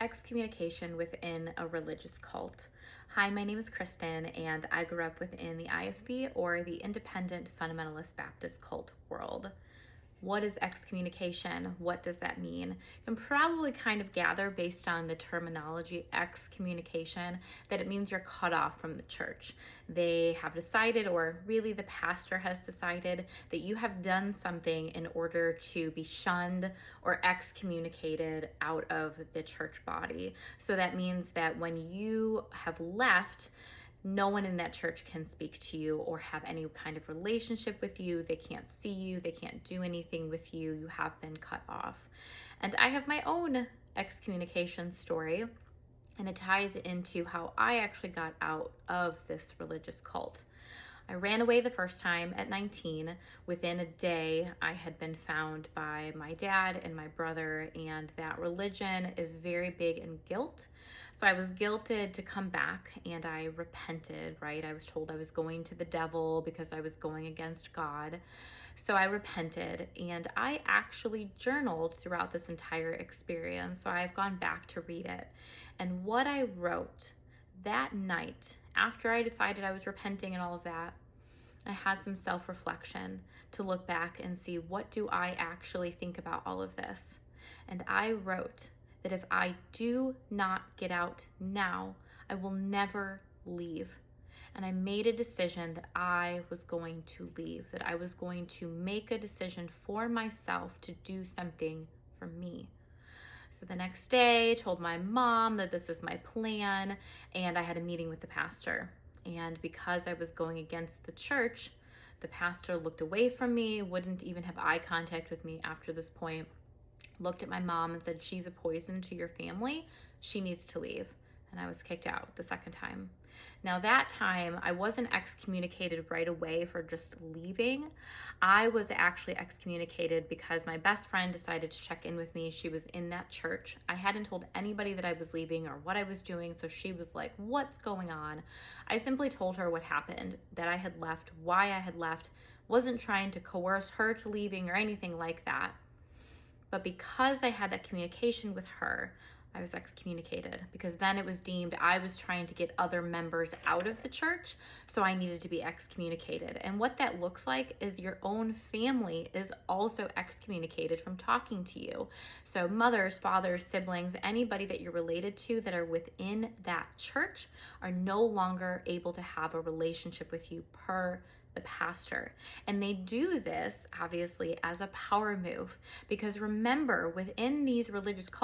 Excommunication within a religious cult. Hi, my name is Kristen, and I grew up within the IFB, or the Independent Fundamentalist Baptist cult world. What is excommunication? What does that mean? You can probably kind of gather based on the terminology excommunication that it means you're cut off from the church. They have decided, or really the pastor has decided, that you have done something in order to be shunned or excommunicated out of the church body. So that means that when you have left, no one in that church can speak to you or have any kind of relationship with you. They can't see you. They can't do anything with you. You have been cut off. And I have my own excommunication story, and it ties into how I actually got out of this religious cult. I ran away the first time at 19. Within a day, I had been found by my dad and my brother, and that religion is very big in guilt. So I was guilted to come back, and I repented, right? I was told I was going to the devil because I was going against God. So I repented, and I actually journaled throughout this entire experience. So I've gone back to read it. And what I wrote that night, after I decided I was repenting and all of that, I had some self-reflection to look back and see, what do I actually think about all of this? And I wrote that if I do not get out now, I will never leave. And I made a decision that I was going to leave, that I was going to make a decision for myself to do something for me. So the next day, I told my mom that this is my plan, and I had a meeting with the pastor. And because I was going against the church, the pastor looked away from me, wouldn't even have eye contact with me after this point, looked at my mom and said, "She's a poison to your family. She needs to leave." And I was kicked out the second time. Now that time, I wasn't excommunicated right away for just leaving. I was actually excommunicated because my best friend decided to check in with me. She was in that church. I hadn't told anybody that I was leaving or what I was doing, so she was like, "What's going on?" I simply told her what happened, that I had left, why I had left, wasn't trying to coerce her to leaving or anything like that. But because I had that communication with her, I was excommunicated, because then it was deemed I was trying to get other members out of the church, so I needed to be excommunicated. And what that looks like is your own family is also excommunicated from talking to you. So mothers, fathers, siblings, anybody that you're related to that are within that church are no longer able to have a relationship with you per the pastor. And they do this obviously as a power move, because remember, within these religious cults,